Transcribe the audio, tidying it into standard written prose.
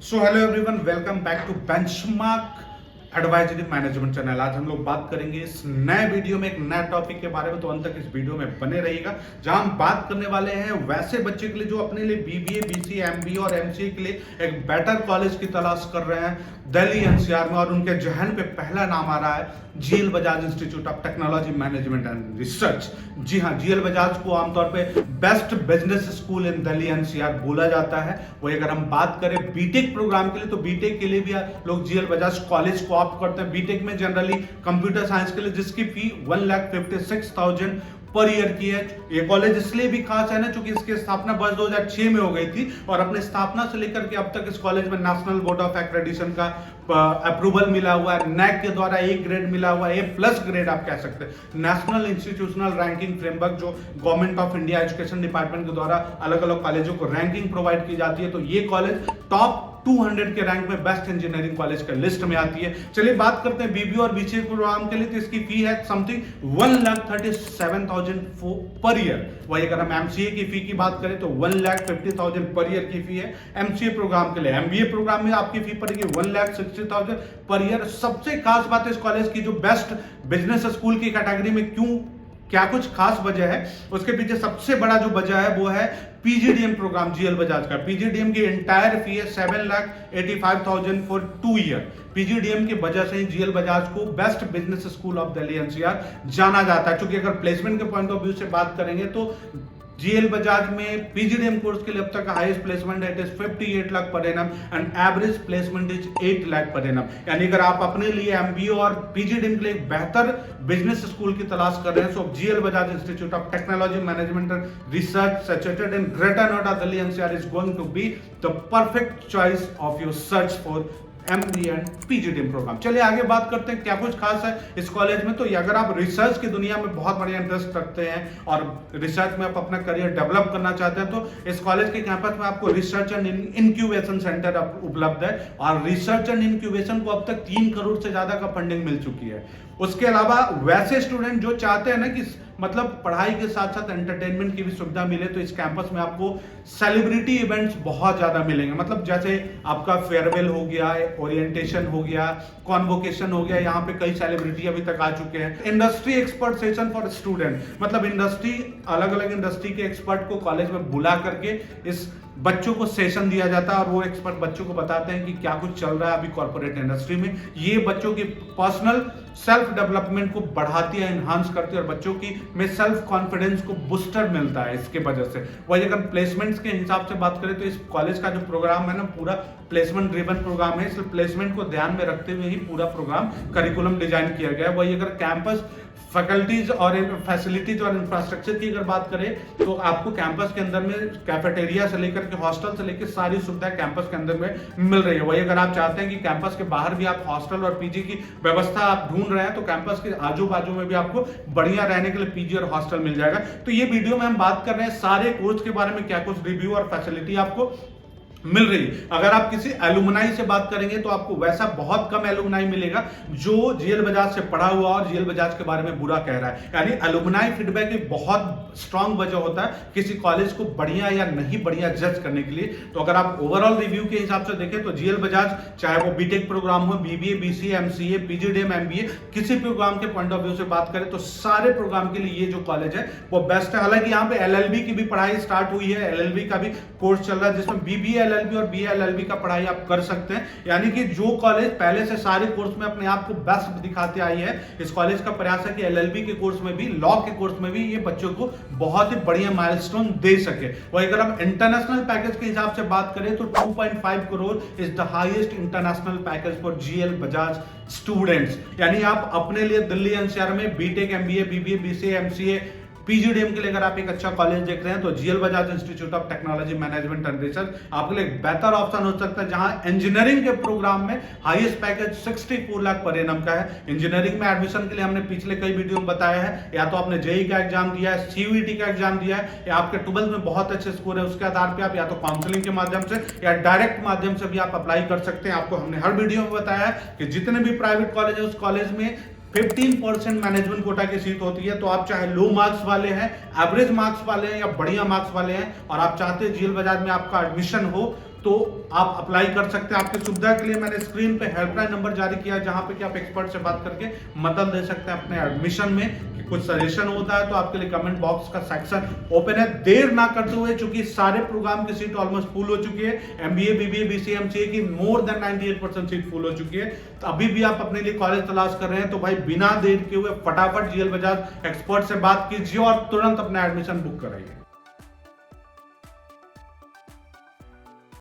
So hello everyone, welcome back to Benchmark Advisory Management channel. आज हम लोग बात करेंगे इस नए वीडियो में एक नए टॉपिक के बारे में, तो अंत तक इस वीडियो में बने रहिएगा। जहां हम बात करने वाले हैं वैसे बच्चे के लिए जो अपने लिए बीबीए, बीसीए, एमबीए और एमसीए के लिए एक बेटर कॉलेज की तलाश कर रहे हैं दिल्ली एनसीआर में, और उनके जहन पे पहला नाम आ रहा है GL Bajaj Institute of Technology Management and Research. जी हाँ, जीएल बजाज को आमतौर पे best business school in Delhi NCR बोला जाता है। वही अगर हम बात करें बीटेक प्रोग्राम के लिए, तो बीटेक के लिए भी लोग जीएल बजाज कॉलेज को ऑप्ट करते हैं। बीटेक में जनरली कंप्यूटर साइंस के लिए, जिसकी फी 1,56,000 पर ईयर की है। ये कॉलेज इसलिए भी खास है ना, क्योंकि इसकी स्थापना वर्ष 2006 में हो गई थी, और अपने स्थापना से लेकर के अब तक इस कॉलेज में नेशनल बोर्ड ऑफ एक्रेडिटेशन का अप्रूवल मिला हुआ है, नैक के द्वारा ए ग्रेड मिला हुआ है, ए+ ग्रेड आप कह सकते हैं। नेशनल इंस्टीट्यूशनल रैंकिंग फ्रेमवर्क, जो government of India education department के द्वारा अलग अलग कॉलेजों को रैंकिंग प्रोवाइड की जाती है, तो ये कॉलेज टॉप 200 के रैंक में बेस्ट इंजीनियरिंग कॉलेज का लिस्ट में आती है। चलिए बात करते हैं बीबीए और बीसीए प्रोग्राम के लिए, तो इसकी फी है समथिंग 1,37,000 पर ईयर। वही अगर हम एमसीए की फी की बात करें तो 1,50,000 पर ईयर की फी है एमसीए प्रोग्राम के लिए। एमबीए प्रोग्राम में आपकी फी पड़ेगी 1,60,000 पर ईयर। सबसे खास बात है इस कॉलेज की, जो बेस्ट बिजनेस स्कूल की कैटेगरी में क्यों, क्या कुछ खास वजह है, उसके पीछे सबसे बड़ा जो वजह है वो है पीजीडीएम प्रोग्राम जीएल बजाज का। पीजीडीएम की एंटायर फी है 7,85,000 फॉर 2 ईयर। पीजीडीएम की वजह से ही जीएल बजाज को best business school of Delhi NCR जाना जाता है। क्योंकि अगर प्लेसमेंट के पॉइंट ऑफ व्यू से बात करेंगे तो जीएल बजाज में पीजीडीएम कोर्स के लिए अब तक हाईएस्ट प्लेसमेंट है, it is 58 lakh per annum and average placement is 8 lakh per annum. यानी अगर आप अपने लिए एमबीए और पीजीडीएम के लिए एक बेहतर बिजनेस स्कूल की तलाश कर रहे हैं, so GL Bajaj Institute of Technology Management and Research situated in Greater Noida Delhi NCR is going to be the perfect choice of your search for MBA and PGDM program. चलिए आगे बात करते हैं क्या कुछ खास है इस कॉलेज में। तो अगर आप रिसर्च की दुनिया में बहुत बढ़िया इंटरेस्ट रखते हैं और रिसर्च में आप अपना करियर डेवलप करना चाहते हैं, तो इस कॉलेज के कैंपस में आपको रिसर्च एंड इंक्यूबेशन सेंटर उपलब्ध है, और रिसर्च एंड इंक्यूबेशन को अब तक 3 करोड़ से ज्यादा का फंडिंग मिल चुकी है। उसके अलावा वैसे स्टूडेंट जो चाहते हैं ना कि मतलब पढ़ाई के साथ साथ एंटरटेनमेंट की भी सुविधा मिले, तो इस कैंपस में आपको सेलिब्रिटी इवेंट्स बहुत ज्यादा मिलेंगे। मतलब जैसे आपका फेयरवेल हो गया, ओरिएंटेशन हो गया, कॉन्वोकेशन हो गया, यहाँ पे कई सेलिब्रिटी अभी तक आ चुके हैं। Industry expert session for student, मतलब इंडस्ट्री, अलग अलग इंडस्ट्री के एक्सपर्ट को कॉलेज में बुला करके इस बच्चों को सेशन दिया जाता है, और वो एक्सपर्ट बच्चों को बताते हैं कि क्या कुछ चल रहा है अभी कॉर्पोरेट इंडस्ट्री में। ये बच्चों की पर्सनल सेल्फ डेवलपमेंट को बढ़ाती है, एनहांस करती है, और बच्चों की में सेल्फ कॉन्फिडेंस को बूस्टर मिलता है इसके वजह से। वही अगर प्लेसमेंट्स के हिसाब से बात करें तो इस कॉलेज का जो प्रोग्राम है ना, पूरा प्लेसमेंट ड्रिवन प्रोग्राम है, इसलिए प्लेसमेंट को ध्यान में रखते हुए ही पूरा प्रोग्राम करिकुलम डिजाइन किया गया है। वही अगर कैंपस फैकल्टीज और फैसिलिटीज और इंफ्रास्ट्रक्चर की अगर बात करें तो आपको कैंपस के अंदर में कैफेटेरिया से लेकर के हॉस्टल से लेकर सारी सुविधाएं कैंपस के अंदर में मिल रही है। वही अगर आप चाहते हैं कि कैंपस के बाहर भी आप हॉस्टल और पीजी की व्यवस्था आप ढूंढ रहे हैं, तो कैंपस के आजू बाजू में भी आपको बढ़िया रहने के लिए पीजी और हॉस्टल मिल जाएगा। तो ये वीडियो में हम बात कर रहे हैं सारे कोर्स के बारे में, क्या कुछ रिव्यू और फैसिलिटी आपको मिल रही है। अगर आप किसी एलुमनाई से बात करेंगे तो आपको वैसा बहुत कम एलुमनाई मिलेगा जो जीएल बजाज से पढ़ा हुआ और जीएल बजाज के बारे में बुरा कह रहा है। यानी एलुमनाई फीडबैक एक बहुत स्ट्रांग वजह होता है किसी कॉलेज को बढ़िया या नहीं बढ़िया जज करने के लिए। तो अगर आप ओवरऑल रिव्यू के हिसाब से देखें तो जीएल बजाज, चाहे वो बीटेक प्रोग्राम हो, BBA, BCA, MCA, PGDM, MBA, किसी प्रोग्राम के पॉइंट ऑफ व्यू से बात करें तो सारे प्रोग्राम के लिए ये जो कॉलेज है वो बेस्ट है। हालांकि यहाँ पे एलएलबी की भी पढ़ाई स्टार्ट हुई है, एलएलबी का भी कोर्स चल रहा है, जिसमें बीबीए एलएलबी और बीएलएलबी का पढ़ाई आप कर सकते हैं। यानी कि जो कॉलेज पहले से सारे कोर्स में अपने आप को बेस्ट दिखाते आई है, इस कॉलेज का प्रयास है कि एलएलबी के कोर्स में भी, लॉ के कोर्स में भी ये बच्चों को बहुत ही बढ़िया माइलस्टोन दे सके। वही अगर हम इंटरनेशनल पैकेज के हिसाब से बात करें तो 2.5 crore is the highest international package for GL Bajaj students. यानी आप अपने लिए दिल्ली एनसीआर में BTech, MBA, BBA, BCA, MCA, PGDM के लिए अगर आप एक अच्छा कॉलेज देख रहे हैं तो GL Bajaj Institute of Technology Management and research आपके लिए एक बेहतर ऑप्शन हो सकता है, जहां इंजीनियरिंग के प्रोग्राम में highest package 64 lakh per annum का है। इंजीनियरिंग में एडमिशन के लिए हमने पिछले कई वीडियो में बताया है, या तो आपने जेईई का एग्जाम दिया है, सीयूईटी का एग्जाम दिया है, या आपके 12th में बहुत अच्छे स्कोर है, उसके आधार पर आप या तो काउंसलिंग के माध्यम से या डायरेक्ट माध्यम से भी आप अप्लाई कर सकते हैं। आपको हमने हर वीडियो में बताया है कि जितने भी प्राइवेट कॉलेज है उस कॉलेज में 15% मैनेजमेंट कोटा की सीट होती है। तो आप चाहे लो मार्क्स वाले हैं, एवरेज मार्क्स वाले हैं या बढ़िया मार्क्स वाले हैं और आप चाहते हैं जीएल बजाज में आपका एडमिशन हो, तो आप अप्लाई कर सकते हैं। आपकी सुविधा के लिए मैंने स्क्रीन पे हेल्पलाइन नंबर जारी किया है, जहां पे कि आप एक्सपर्ट से बात करके मदद ले सकते हैं अपने एडमिशन में। कि कुछ सजेशन होता है तो आपके लिए कमेंट बॉक्स का सेक्शन ओपन है। देर ना करते हुए, चूंकि सारे प्रोग्राम की सीट ऑलमोस्ट फुल हो चुकी है, एमबीए, बीबीए, बीसीए, एमसीए की मोर देन 98% सीट फुल हो चुकी है। तो अभी भी आप अपने लिए कॉलेज तलाश कर रहे हैं तो भाई बिना देर के हुए फटाफट जीएल बजाज एक्सपर्ट से बात कीजिए और तुरंत अपना एडमिशन बुक कराइए।